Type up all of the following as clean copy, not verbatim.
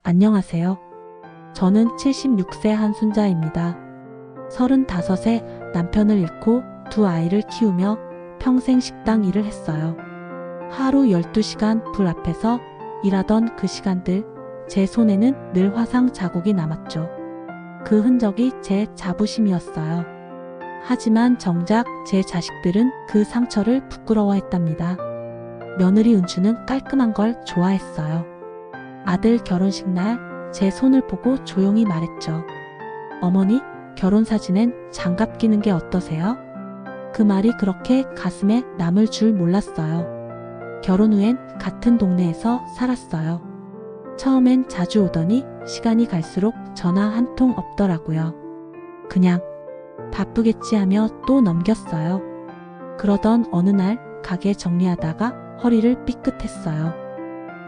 안녕하세요. 저는 76세 한순자입니다. 35세 남편을 잃고 두 아이를 키우며 평생 식당 일을 했어요. 하루 12시간 불 앞에서 일하던 그 시간들, 제 손에는 늘 화상 자국이 남았죠. 그 흔적이 제 자부심이었어요. 하지만 정작 제 자식들은 그 상처를 부끄러워했답니다. 며느리 은주는 깔끔한 걸 좋아했어요. 아들 결혼식 날 제 손을 보고 조용히 말했죠. 어머니, 결혼 사진엔 장갑 끼는 게 어떠세요? 그 말이 그렇게 가슴에 남을 줄 몰랐어요. 결혼 후엔 같은 동네에서 살았어요. 처음엔 자주 오더니 시간이 갈수록 전화 한 통 없더라고요. 그냥 바쁘겠지 하며 또 넘겼어요. 그러던 어느 날 가게 정리하다가 허리를 삐끗했어요.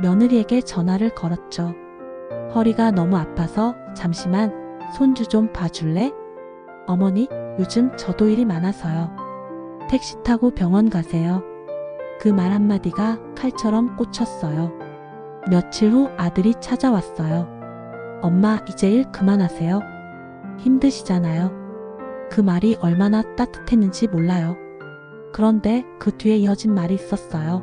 며느리에게 전화를 걸었죠. 허리가 너무 아파서 잠시만 손주 좀 봐줄래? 어머니, 요즘 저도 일이 많아서요. 택시 타고 병원 가세요. 그 말 한마디가 칼처럼 꽂혔어요. 며칠 후 아들이 찾아왔어요. 엄마, 이제 일 그만하세요. 힘드시잖아요. 그 말이 얼마나 따뜻했는지 몰라요. 그런데 그 뒤에 이어진 말이 있었어요.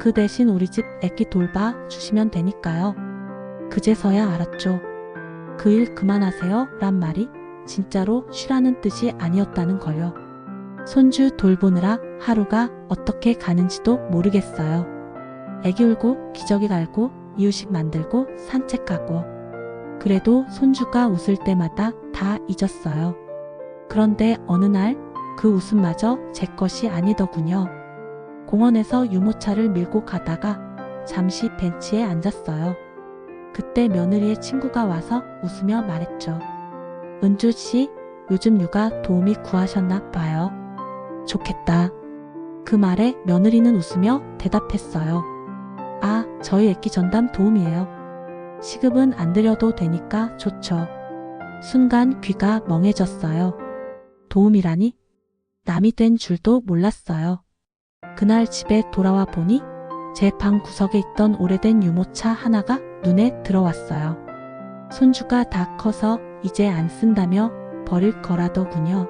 그 대신 우리 집 애기 돌봐 주시면 되니까요. 그제서야 알았죠. 그 일 그만하세요 란 말이 진짜로 쉬라는 뜻이 아니었다는 걸요. 손주 돌보느라 하루가 어떻게 가는지도 모르겠어요. 애기 울고 기저귀 갈고 이유식 만들고 산책하고. 그래도 손주가 웃을 때마다 다 잊었어요. 그런데 어느 날 그 웃음마저 제 것이 아니더군요. 공원에서 유모차를 밀고 가다가 잠시 벤치에 앉았어요. 그때 며느리의 친구가 와서 웃으며 말했죠. 은주 씨, 요즘 육아 도우미 구하셨나 봐요. 좋겠다. 그 말에 며느리는 웃으며 대답했어요. 아, 저희 애기 전담 도우미예요. 시급은 안 드려도 되니까 좋죠. 순간 귀가 멍해졌어요. 도우미라니? 남이 된 줄도 몰랐어요. 그날 집에 돌아와 보니 제 방 구석에 있던 오래된 유모차 하나가 눈에 들어왔어요. 손주가 다 커서 이제 안 쓴다며 버릴 거라더군요.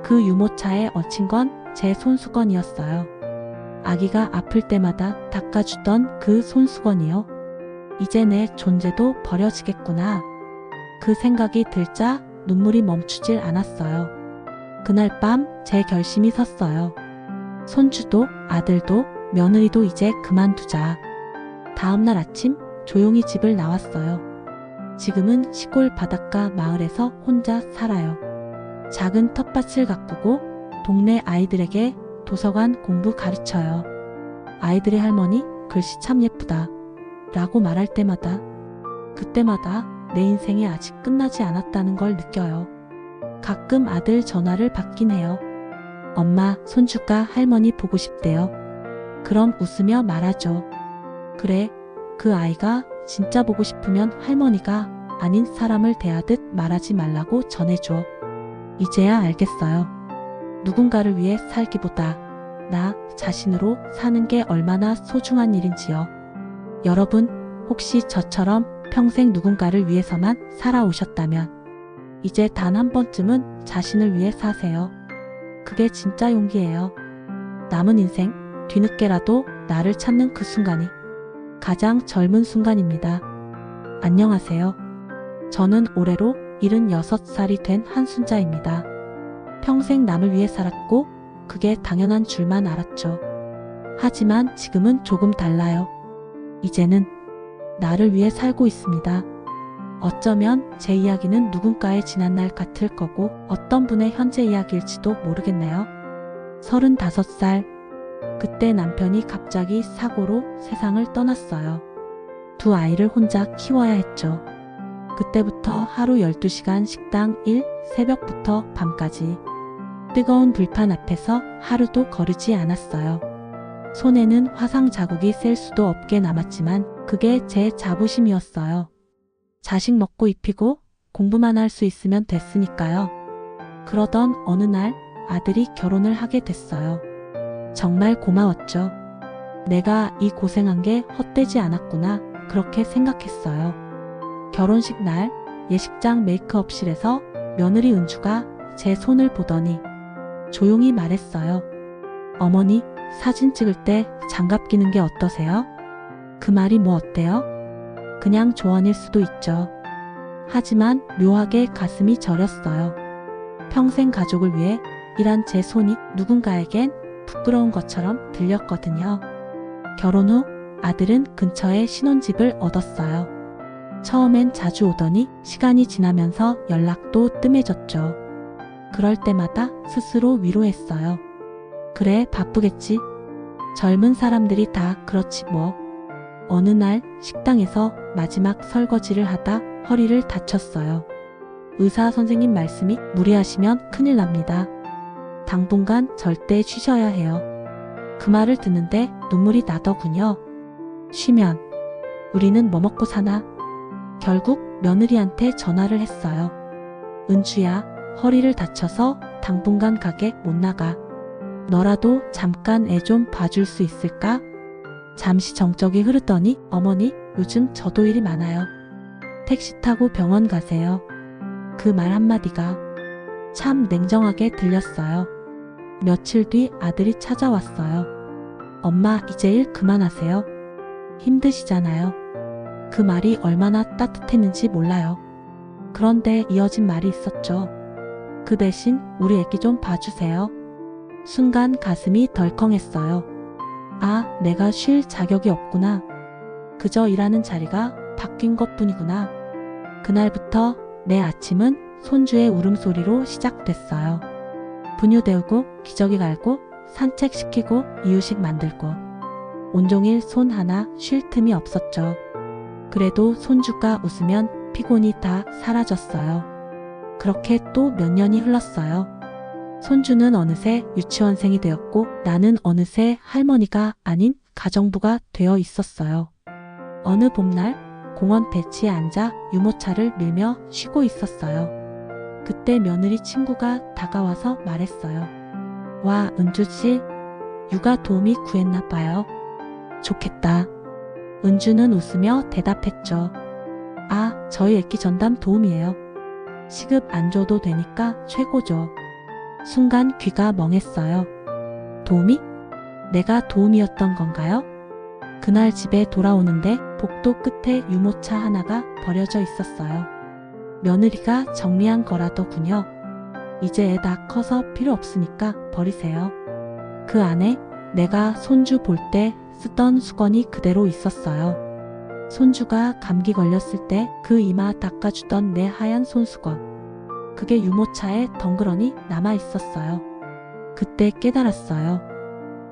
그 유모차에 얹힌 건 제 손수건이었어요. 아기가 아플 때마다 닦아주던 그 손수건이요. 이제 내 존재도 버려지겠구나. 그 생각이 들자 눈물이 멈추질 않았어요. 그날 밤 제 결심이 섰어요. 손주도 아들도 며느리도 이제 그만두자. 다음날 아침 조용히 집을 나왔어요. 지금은 시골 바닷가 마을에서 혼자 살아요. 작은 텃밭을 가꾸고 동네 아이들에게 도서관 공부 가르쳐요. 아이들의 할머니 글씨 참 예쁘다 라고 말할 때마다 그때마다 내 인생이 아직 끝나지 않았다는 걸 느껴요. 가끔 아들 전화를 받긴 해요. 엄마, 손주가 할머니 보고 싶대요. 그럼 웃으며 말하죠. 그래, 그 아이가 진짜 보고 싶으면 할머니가 아닌 사람을 대하듯 말하지 말라고 전해줘. 이제야 알겠어요. 누군가를 위해 살기보다 나 자신으로 사는 게 얼마나 소중한 일인지요. 여러분, 혹시 저처럼 평생 누군가를 위해서만 살아오셨다면 이제 단 한 번쯤은 자신을 위해 사세요. 그게 진짜 용기예요. 남은 인생 뒤늦게라도 나를 찾는 그 순간이 가장 젊은 순간입니다. 안녕하세요. 저는 올해로 76살이 된 한순자입니다. 평생 남을 위해 살았고 그게 당연한 줄만 알았죠. 하지만 지금은 조금 달라요. 이제는 나를 위해 살고 있습니다. 어쩌면 제 이야기는 누군가의 지난날 같을 거고 어떤 분의 현재 이야기일지도 모르겠네요. 35살. 그때 남편이 갑자기 사고로 세상을 떠났어요. 두 아이를 혼자 키워야 했죠. 그때부터 하루 12시간 식당 일, 새벽부터 밤까지. 뜨거운 불판 앞에서 하루도 거르지 않았어요. 손에는 화상 자국이 셀 수도 없게 남았지만 그게 제 자부심이었어요. 자식 먹고 입히고 공부만 할 수 있으면 됐으니까요. 그러던 어느 날 아들이 결혼을 하게 됐어요. 정말 고마웠죠. 내가 이 고생한 게 헛되지 않았구나 그렇게 생각했어요. 결혼식 날 예식장 메이크업실에서 며느리 은주가 제 손을 보더니 조용히 말했어요. 어머니, 사진 찍을 때 장갑 끼는 게 어떠세요? 그 말이 뭐 어때요? 그냥 조언일 수도 있죠. 하지만 묘하게 가슴이 저렸어요. 평생 가족을 위해 일한 제 손이 누군가에겐 부끄러운 것처럼 들렸거든요. 결혼 후 아들은 근처에 신혼집을 얻었어요. 처음엔 자주 오더니 시간이 지나면서 연락도 뜸해졌죠. 그럴 때마다 스스로 위로했어요. 그래, 바쁘겠지. 젊은 사람들이 다 그렇지 뭐. 어느 날 식당에서 마지막 설거지를 하다 허리를 다쳤어요. 의사 선생님 말씀이 무리하시면 큰일 납니다. 당분간 절대 쉬셔야 해요. 그 말을 듣는데 눈물이 나더군요. 쉬면 우리는 뭐 먹고 사나? 결국 며느리한테 전화를 했어요. 은주야, 허리를 다쳐서 당분간 가게 못 나가. 너라도 잠깐 애 좀 봐줄 수 있을까? 잠시 정적이 흐르더니 어머니, 요즘 저도 일이 많아요. 택시 타고 병원 가세요. 그 말 한마디가 참 냉정하게 들렸어요. 며칠 뒤 아들이 찾아왔어요. 엄마, 이제 일 그만하세요. 힘드시잖아요. 그 말이 얼마나 따뜻했는지 몰라요. 그런데 이어진 말이 있었죠. 그 대신 우리 애기 좀 봐주세요. 순간 가슴이 덜컹했어요. 아, 내가 쉴 자격이 없구나. 그저 일하는 자리가 바뀐 것뿐이구나. 그날부터 내 아침은 손주의 울음소리로 시작됐어요. 분유 데우고 기저귀 갈고 산책시키고 이유식 만들고 온종일 손 하나 쉴 틈이 없었죠. 그래도 손주가 웃으면 피곤이 다 사라졌어요. 그렇게 또 몇 년이 흘렀어요. 손주는 어느새 유치원생이 되었고 나는 어느새 할머니가 아닌 가정부가 되어 있었어요. 어느 봄날 공원 벤치에 앉아 유모차를 밀며 쉬고 있었어요. 그때 며느리 친구가 다가와서 말했어요. 와, 은주씨, 육아 도우미 구했나 봐요. 좋겠다. 은주는 웃으며 대답했죠. 아, 저희 애기 전담 도우미예요. 시급 안 줘도 되니까 최고죠. 순간 귀가 멍했어요. 도우미? 내가 도우미였던 건가요? 그날 집에 돌아오는데 복도 끝에 유모차 하나가 버려져 있었어요. 며느리가 정리한 거라더군요. 이제 애 다 커서 필요 없으니까 버리세요. 그 안에 내가 손주 볼 때 쓰던 수건이 그대로 있었어요. 손주가 감기 걸렸을 때 그 이마 닦아주던 내 하얀 손수건. 그게 유모차에 덩그러니 남아 있었어요. 그때 깨달았어요.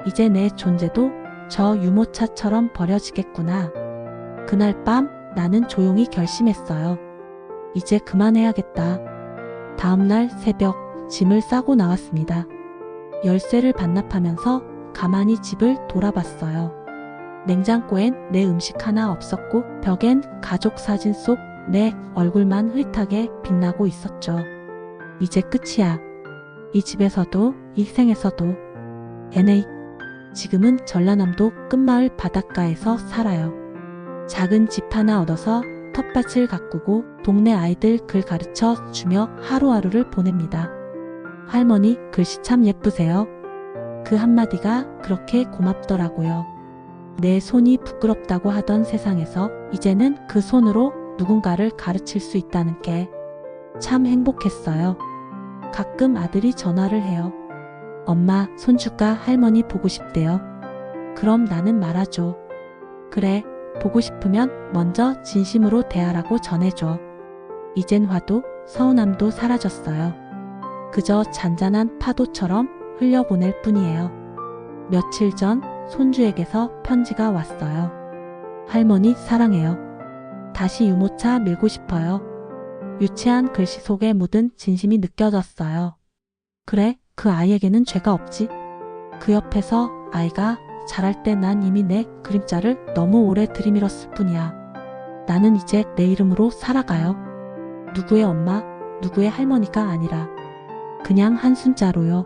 이제 내 존재도 저 유모차처럼 버려지겠구나. 그날 밤 나는 조용히 결심했어요. 이제 그만해야겠다. 다음날 새벽 짐을 싸고 나왔습니다. 열쇠를 반납하면서 가만히 집을 돌아봤어요. 냉장고엔 내 음식 하나 없었고 벽엔 가족 사진 속 내 얼굴만 흐릿하게 빛나고 있었죠. 이제 끝이야. 이 집에서도 이 생에서도. NA. 지금은 전라남도 끝마을 바닷가에서 살아요. 작은 집 하나 얻어서 텃밭을 가꾸고 동네 아이들 글 가르쳐 주며 하루하루를 보냅니다. 할머니, 글씨 참 예쁘세요. 그 한마디가 그렇게 고맙더라고요. 내 손이 부끄럽다고 하던 세상에서 이제는 그 손으로 누군가를 가르칠 수 있다는 게 참 행복했어요. 가끔 아들이 전화를 해요. 엄마, 손주가 할머니 보고 싶대요. 그럼 나는 말하죠. 그래, 보고 싶으면 먼저 진심으로 대하라고 전해줘. 이젠 화도 서운함도 사라졌어요. 그저 잔잔한 파도처럼 흘려보낼 뿐이에요. 며칠 전 손주에게서 편지가 왔어요. 할머니 사랑해요. 다시 유모차 밀고 싶어요. 유치한 글씨 속에 묻은 진심이 느껴졌어요. 그래, 그 아이에게는 죄가 없지. 그 옆에서 아이가 자랄 때 난 이미 내 그림자를 너무 오래 들이밀었을 뿐이야. 나는 이제 내 이름으로 살아가요. 누구의 엄마, 누구의 할머니가 아니라 그냥 한순자로요.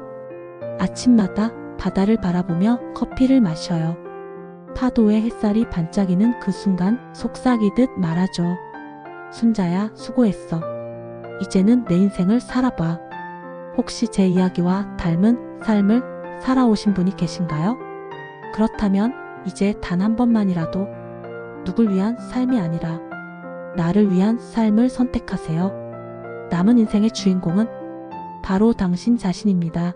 아침마다 바다를 바라보며 커피를 마셔요. 파도에 햇살이 반짝이는 그 순간 속삭이듯 말하죠. 순자야, 수고했어. 이제는 내 인생을 살아봐. 혹시 제 이야기와 닮은 삶을 살아오신 분이 계신가요? 그렇다면 이제 단 한 번만이라도 누굴 위한 삶이 아니라 나를 위한 삶을 선택하세요. 남은 인생의 주인공은 바로 당신 자신입니다.